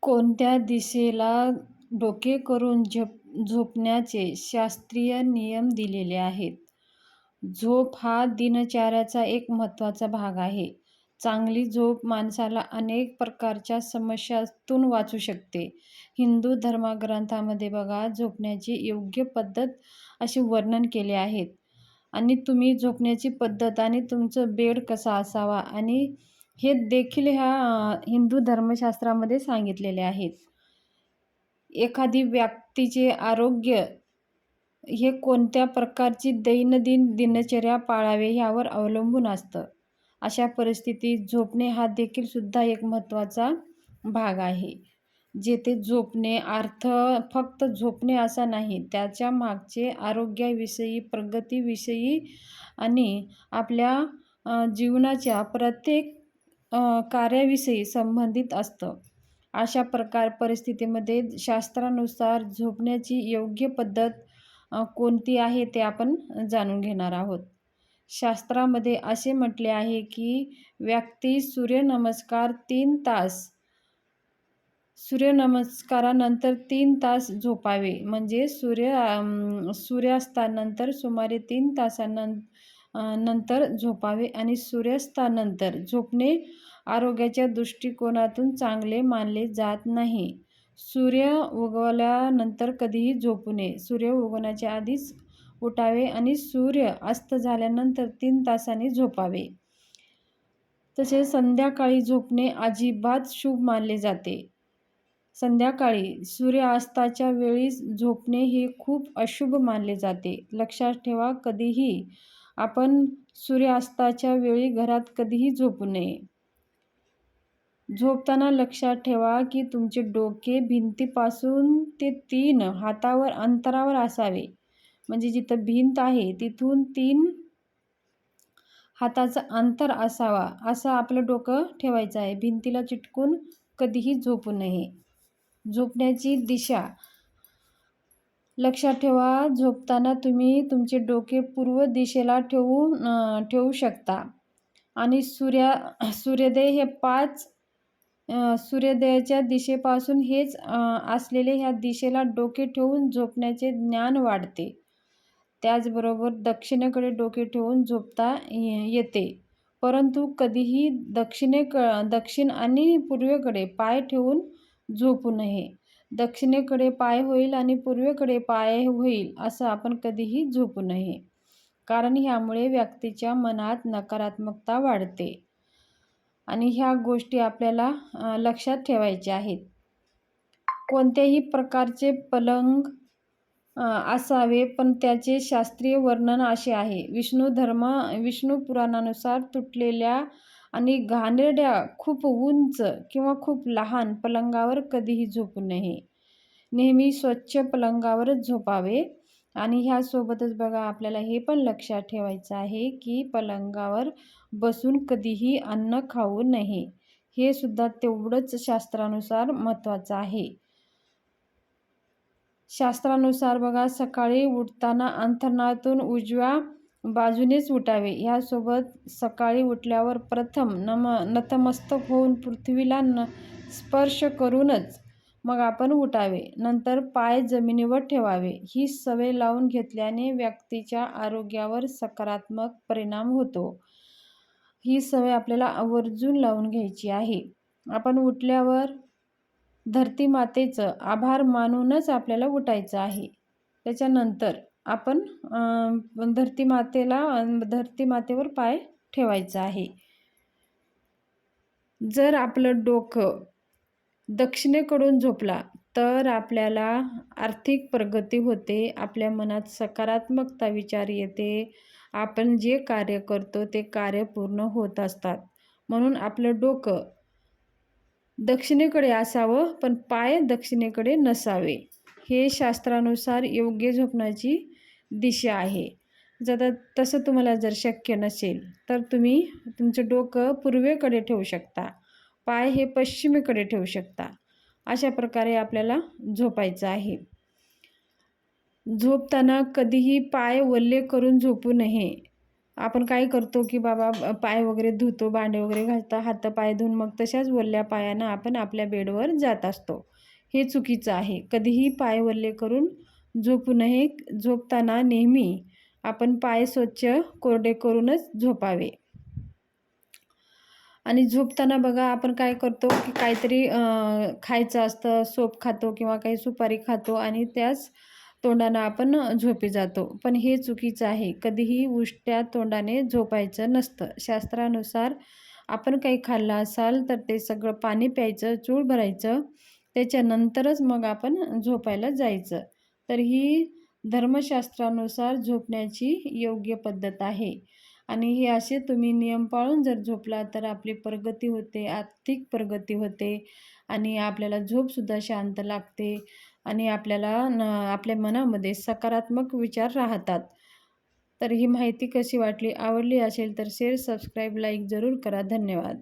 कोणत्या दिशेला डोके करून झोपण्याचे शास्त्रीय नियम दिलेले आहेत. झोप हा दिनचर्याचा एक महत्त्वाचा भाग आहे. चांगली झोप माणसाला अनेक प्रकारच्या समस्यांतून वाचवू शकते. हिंदू धर्मग्रंथामध्ये बघा झोपण्याची योग्य पद्धत असे वर्णन केले आहेत. आणि तुम्ही झोपण्याची पद्धत आणि तुमचं बेड कसा असावा आणि हे देखील ह्या हिंदू धर्मशास्त्रामध्ये सांगितलेले आहेत. एखादी व्यक्तीचे आरोग्य हे कोणत्या प्रकारची दैनंदिन दिनचर्या पाळावे ह्यावर अवलंबून असतं. अशा परिस्थितीत झोपणे हा देखील सुद्धा एक महत्त्वाचा भाग आहे. जेथे झोपणे अर्थ फक्त झोपणे असा नाही, त्याच्या मागचे आरोग्याविषयी, प्रगतीविषयी आणि आपल्या जीवनाच्या प्रत्येक कार्याविषयी संबंधित असतं. अशा परिस्थितीमध्ये शास्त्रानुसार झोपण्याची योग्य पद्धत कोणती आहे ते आपण जाणून घेणार आहोत. शास्त्रामध्ये असे म्हटले आहे की व्यक्ती सूर्यनमस्कारानंतर 3 तास झोपावे. म्हणजे सूर्यास्तानंतर सुमारे 3 तासानंतर झोपावे आणि सूर्यास्तानंतर झोपणे आरोग्याच्या दृष्टिकोनातून चांगले मानले जात नाही. सूर्य उगवल्यानंतर कधीही झोपू नये. सूर्य उगवण्याच्या आधीच उठावे आणि सूर्य अस्त झाल्यानंतर 3 तासांनी झोपावे. तसेच संध्याकाळी झोपणे अजिबात शुभ मानले जाते. संध्याकाळी सूर्यास्ताच्या वेळी झोपणे हे खूप अशुभ मानले जाते. लक्षात ठेवा, कधीही आपण सूर्यास्ताच्या वेळी घरात कधीही झोपू नये. झोपताना लक्षात ठेवा की तुमचे डोके भिंतीपासून ते 3 हातावर अंतरावर असावे. म्हणजे जिथं भिंत आहे तिथून 3 हाताचं अंतर असावा असं आपलं डोकं ठेवायचं आहे. भिंतीला चिटकून कधीही झोपू नये. झोपण्याची दिशा लक्षात ठेवा, झोपताना तुम्ही तुमचे डोके पूर्व दिशेला ठेवू शकता आणि सूर्योदय हे 5 सूर्योदयाच्या दिशेपासून हेच असलेले ह्या दिशेला डोके ठेवून झोपण्याचे ज्ञान वाढते. त्याचबरोबर दक्षिणेकडे डोके ठेवून झोपता येते, परंतु कधीही दक्षिण आणि पूर्वेकडे पाय ठेवून झोपू नये. दक्षिणेकडे पाय होईल आणि पूर्वेकडे पाय होईल असं आपण कधीही झोपू नये, कारण ह्यामुळे व्यक्तीच्या मनात नकारात्मकता वाढते आणि ह्या गोष्टी आपल्याला लक्षात ठेवायच्या आहेत. कोणत्याही प्रकारचे पलंग असावे, पण त्याचे शास्त्रीय वर्णन असे आहे. विष्णू पुराणानुसार तुटलेल्या आणि घाणेरड्या, खूप उंच किंवा खूप लहान पलंगावर कधीही झोपू नये. नेहमी स्वच्छ पलंगावरच झोपावे. आणि ह्यासोबतच बघा आपल्याला हे पण लक्षात ठेवायचं आहे की पलंगावर बसून कधीही अन्न खाऊ नये. हे सुद्धा तेवढंच शास्त्रानुसार महत्त्वाचं आहे. शास्त्रानुसार बघा सकाळी उठताना अंथरुणातून उजव्या बाजूनेच उठावे. ह्यासोबत सकाळी उठल्यावर प्रथम नतमस्तक होऊन पृथ्वीला स्पर्श करूनच मग आपण उठावे. नंतर पाय जमिनीवर ठेवावे. ही सवय लावून घेतल्याने व्यक्तीच्या आरोग्यावर सकारात्मक परिणाम होतो. ही सवय आपल्याला आवर्जून लावून घ्यायची आहे. आपण उठल्यावर धरती मातेचं आभार मानूनच आपल्याला उठायचं आहे. त्याच्यानंतर आपण धरती मातेवर पाय ठेवायचा आहे. जर आपलं डोकं दक्षिणेकडून झोपला तर आपल्याला आर्थिक प्रगती होते. आपल्या मनात सकारात्मकता विचार येते. आपण जे कार्य करतो ते कार्य पूर्ण होत असतात. म्हणून आपलं डोकं दक्षिणेकडे असावं, पण पाय दक्षिणेकडे नसावे. हे शास्त्रानुसार योग्य झोपण्याची दिशा आहे. तसं तुम्हाला जर शक्य नसेल तर तुम्ही तुमचं डोकं पूर्वेकडे ठेवू शकता, पाय हे पश्चिमेकडे ठेवू शकता. अशा प्रकारे आपल्याला झोपायचं आहे. झोपताना कधीही पाय वल्ले करून झोपू नये. आपण काय करतो की बाबा पाय वगैरे धुतो, भांडे वगैरे घासता, हातपाय धुवून मग तशाच ओल्या पायानं आपण आपल्या बेडवर जात असतो. हे चुकीचं आहे. कधीही पाय ओले करून झोपू नये. झोपताना नेहमी आपण पाय स्वच्छ कोरडे करूनच झोपावे. आणि झोपताना बघा आपण काय करतो की काहीतरी खायचं असतं, सोप खातो किंवा काही सुपारी खातो आणि त्याच तोंडानं आपण झोपी जातो. पण हे चुकीचं आहे. कधीही उष्ट्या तोंडाने झोपायचं नसतं. शास्त्रानुसार आपण काही खाल्लं असाल तर ते सगळं पाणी प्यायचं, चूळ भरायचं. त्याच्यानंतरच मग आपण झोपायला जायचं. तर ही धर्मशास्त्रानुसार झोपण्याची योग्य पद्धत आहे. आणि हे असे तुम्ही नियम पाळून जर झोपला तर आपली प्रगती होते, आर्थिक प्रगती होते आणि आपल्याला झोपसुद्धा शांत लागते आणि आपल्याला आपल्या मनामध्ये सकारात्मक विचार राहतात. तर ही माहिती कशी वाटली? आवडली असेल तर शेअर, सबस्क्राईब, लाईक जरूर करा. धन्यवाद.